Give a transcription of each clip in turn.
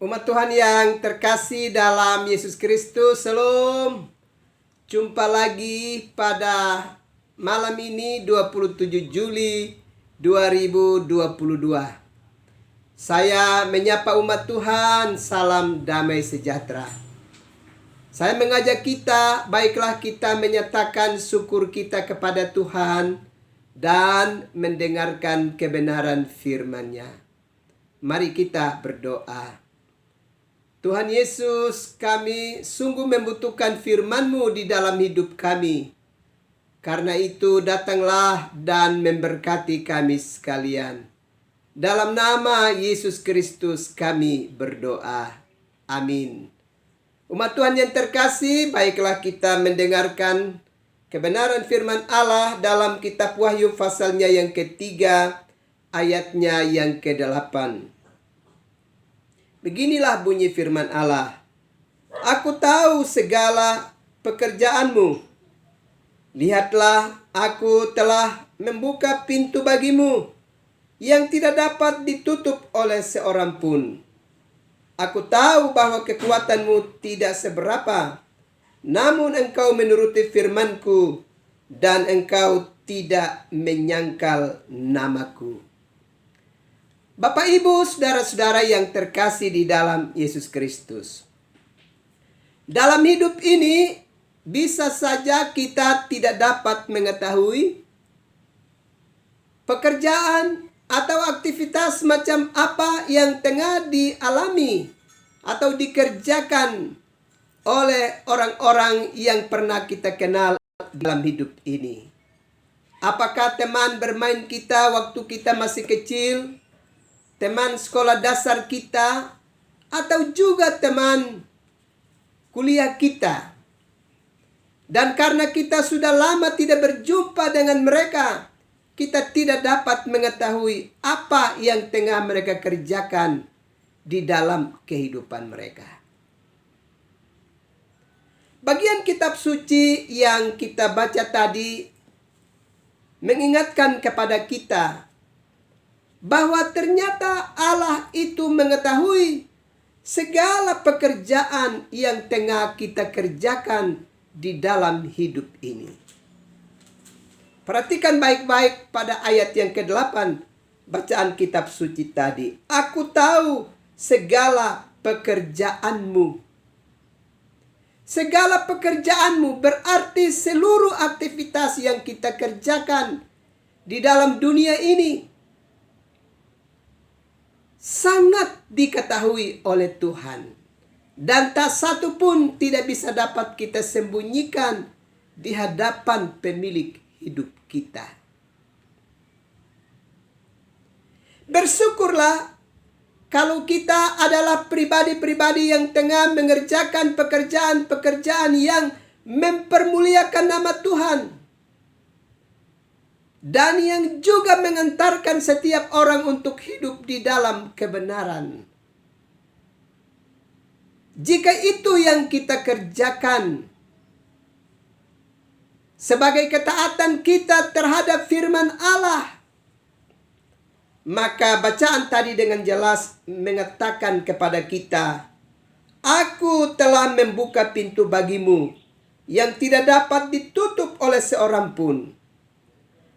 Umat Tuhan yang terkasih dalam Yesus Kristus, Shalom. Jumpa lagi pada malam ini 27 Juli 2022. Saya menyapa umat Tuhan, salam damai sejahtera. Saya mengajak kita, baiklah kita menyatakan syukur kita kepada Tuhan dan mendengarkan kebenaran firman-Nya. Mari kita berdoa. Tuhan Yesus, kami sungguh membutuhkan firman-Mu di dalam hidup kami. Karena itu datanglah dan memberkati kami sekalian. Dalam nama Yesus Kristus kami berdoa. Amin. Umat Tuhan yang terkasih, baiklah kita mendengarkan kebenaran firman Allah dalam kitab Wahyu pasalnya yang ketiga, ayatnya yang ke-8. Beginilah bunyi firman Allah. Aku tahu segala pekerjaanmu. Lihatlah, aku telah membuka pintu bagimu yang tidak dapat ditutup oleh seorang pun. Aku tahu bahwa kekuatanmu tidak seberapa, namun engkau menuruti firmanku dan engkau tidak menyangkal namaku. Bapak, Ibu, saudara-saudara yang terkasih di dalam Yesus Kristus. Dalam hidup ini, bisa saja kita tidak dapat mengetahui pekerjaan atau aktivitas macam apa yang tengah dialami atau dikerjakan oleh orang-orang yang pernah kita kenal dalam hidup ini. Apakah teman bermain kita waktu kita masih kecil, teman sekolah dasar kita, atau juga teman kuliah kita. Dan karena kita sudah lama tidak berjumpa dengan mereka, kita tidak dapat mengetahui apa yang tengah mereka kerjakan di dalam kehidupan mereka. Bagian kitab suci yang kita baca tadi mengingatkan kepada kita bahwa ternyata Allah itu mengetahui segala pekerjaan yang tengah kita kerjakan di dalam hidup ini. Perhatikan baik-baik pada ayat yang ke-8 bacaan kitab suci tadi. Aku tahu segala pekerjaanmu. Segala pekerjaanmu berarti seluruh aktivitas yang kita kerjakan di dalam dunia ini sangat diketahui oleh Tuhan. Dan tak satu pun tidak bisa dapat kita sembunyikan di hadapan pemilik hidup kita. Bersyukurlah kalau kita adalah pribadi-pribadi yang tengah mengerjakan pekerjaan-pekerjaan yang mempermuliakan nama Tuhan. Dan yang juga mengantarkan setiap orang untuk hidup di dalam kebenaran. Jika itu yang kita kerjakan sebagai ketaatan kita terhadap firman Allah, maka bacaan tadi dengan jelas mengatakan kepada kita, aku telah membuka pintu bagimu yang tidak dapat ditutup oleh seorang pun.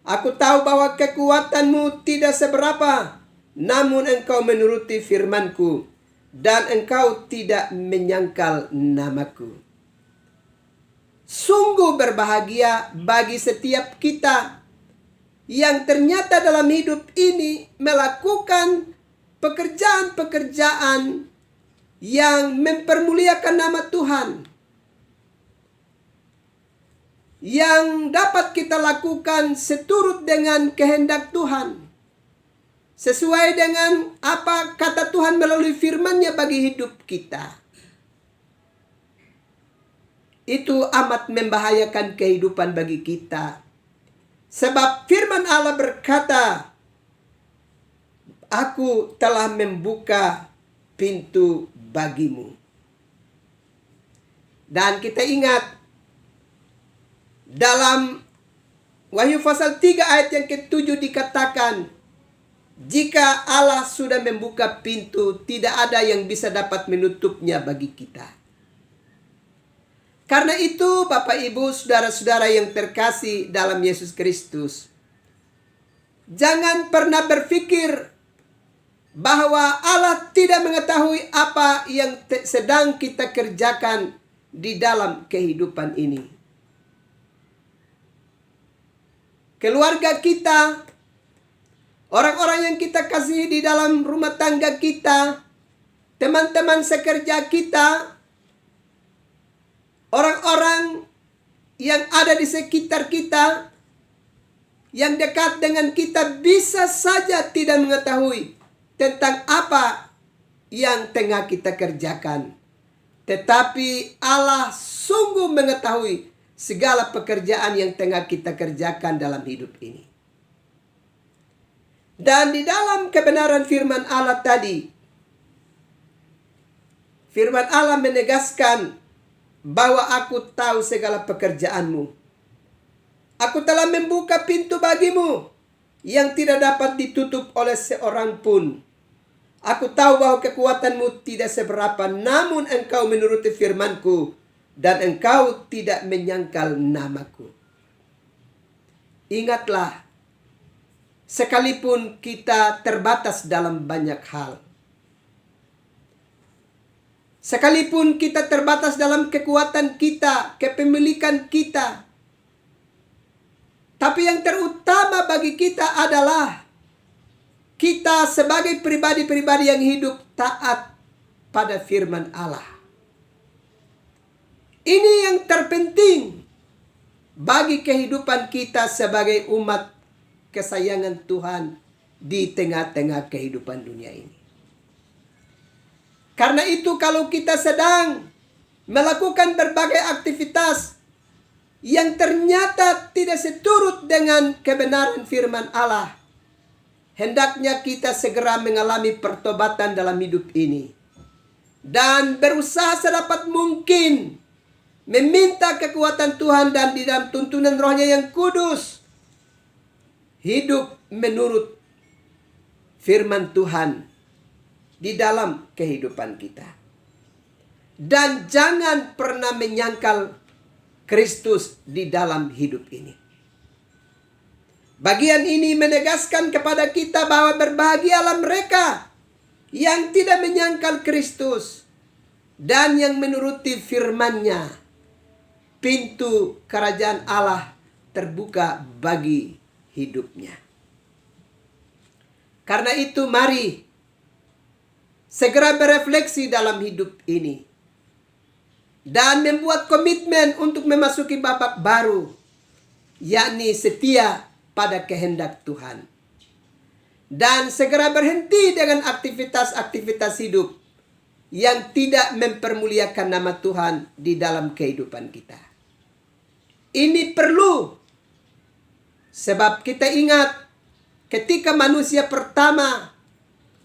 Aku tahu bahwa kekuatanmu tidak seberapa, namun engkau menuruti firmanku, dan engkau tidak menyangkal namaku. Sungguh berbahagia bagi setiap kita yang ternyata dalam hidup ini melakukan pekerjaan-pekerjaan yang mempermuliakan nama Tuhan. Yang dapat kita lakukan seturut dengan kehendak Tuhan. Sesuai dengan apa kata Tuhan melalui firman-Nya bagi hidup kita. Itu amat membahayakan kehidupan bagi kita. Sebab firman Allah berkata, aku telah membuka pintu bagimu. Dan kita ingat, dalam Wahyu pasal 3 ayat yang ke-7 dikatakan, Jika Allah sudah membuka pintu, tidak ada yang bisa dapat menutupnya bagi kita. Karena itu, Bapak Ibu, saudara-saudara yang terkasih dalam Yesus Kristus, jangan pernah berpikir bahwa Allah tidak mengetahui apa yang sedang kita kerjakan di dalam kehidupan ini. Keluarga kita, orang-orang yang kita kasihi di dalam rumah tangga kita, teman-teman sekerja kita, orang-orang yang ada di sekitar kita, yang dekat dengan kita bisa saja tidak mengetahui tentang apa yang tengah kita kerjakan. Tetapi Allah sungguh mengetahui segala pekerjaan yang tengah kita kerjakan dalam hidup ini. Dan di dalam kebenaran firman Allah tadi, firman Allah menegaskan bahwa aku tahu segala pekerjaanmu. Aku telah membuka pintu bagimu yang tidak dapat ditutup oleh seorang pun. Aku tahu bahwa kekuatanmu tidak seberapa, namun engkau menuruti firmanku dan engkau tidak menyangkal namaku. Ingatlah, sekalipun kita terbatas dalam banyak hal, sekalipun kita terbatas dalam kekuatan kita, kepemilikan kita, tapi yang terutama bagi kita adalah kita sebagai pribadi-pribadi yang hidup taat pada firman Allah. Ini yang terpenting bagi kehidupan kita sebagai umat kesayangan Tuhan di tengah-tengah kehidupan dunia ini. Karena itu kalau kita sedang melakukan berbagai aktivitas yang ternyata tidak seturut dengan kebenaran firman Allah, hendaknya kita segera mengalami pertobatan dalam hidup ini. Dan berusaha sedapat mungkin meminta kekuatan Tuhan dan di dalam tuntunan Roh-Nya yang kudus, hidup menurut firman Tuhan di dalam kehidupan kita. Dan jangan pernah menyangkal Kristus di dalam hidup ini. Bagian ini menegaskan kepada kita bahwa berbahagialah mereka yang tidak menyangkal Kristus dan yang menuruti firman-Nya. Pintu kerajaan Allah terbuka bagi hidupnya. Karena itu mari segera berefleksi dalam hidup ini dan membuat komitmen untuk memasuki babak baru, yakni setia pada kehendak Tuhan. Dan segera berhenti dengan aktivitas-aktivitas hidup yang tidak mempermuliakan nama Tuhan di dalam kehidupan kita. Ini perlu, sebab kita ingat ketika manusia pertama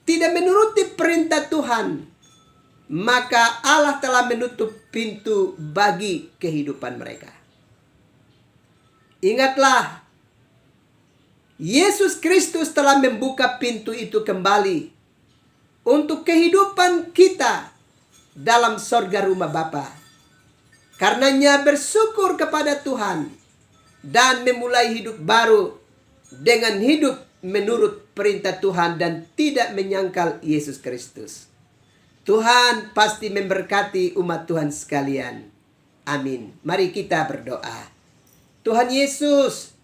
tidak menuruti perintah Tuhan, maka Allah telah menutup pintu bagi kehidupan mereka. Ingatlah, Yesus Kristus telah membuka pintu itu kembali untuk kehidupan kita dalam sorga rumah Bapa. Karenanya bersyukur kepada Tuhan dan memulai hidup baru dengan hidup menurut perintah Tuhan dan tidak menyangkal Yesus Kristus. Tuhan pasti memberkati umat Tuhan sekalian. Amin. Mari kita berdoa. Tuhan Yesus,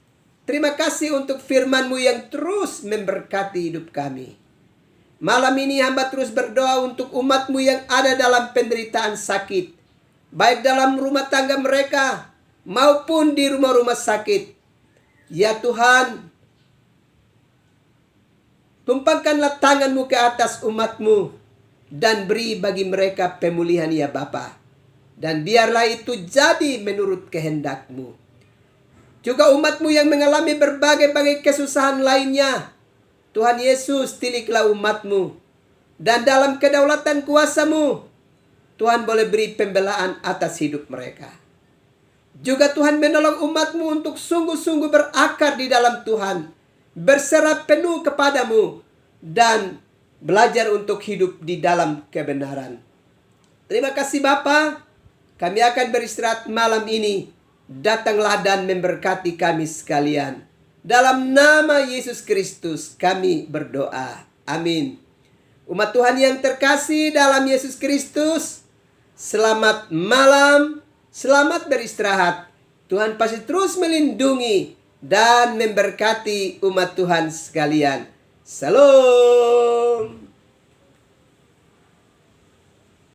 terima kasih untuk firman-Mu yang terus memberkati hidup kami. Malam ini hamba terus berdoa untuk umat-Mu yang ada dalam penderitaan sakit, baik dalam rumah tangga mereka maupun di rumah-rumah sakit. Ya Tuhan, tumpangkanlah tangan-Mu ke atas umat-Mu dan beri bagi mereka pemulihan ya Bapa. Dan biarlah itu jadi menurut kehendak-Mu. Juga umat-Mu yang mengalami berbagai-bagai kesusahan lainnya, Tuhan Yesus, tiliklah umat-Mu. Dan dalam kedaulatan kuasa-Mu, Tuhan boleh beri pembelaan atas hidup mereka. Juga Tuhan menolong umat-Mu untuk sungguh-sungguh berakar di dalam Tuhan, berserah penuh kepadamu, dan belajar untuk hidup di dalam kebenaran. Terima kasih Bapa. Kami akan beristirahat malam ini. Datanglah dan memberkati kami sekalian. Dalam nama Yesus Kristus kami berdoa. Amin. Umat Tuhan yang terkasih dalam Yesus Kristus, selamat malam, selamat beristirahat. Tuhan pasti terus melindungi dan memberkati umat Tuhan sekalian. Salam.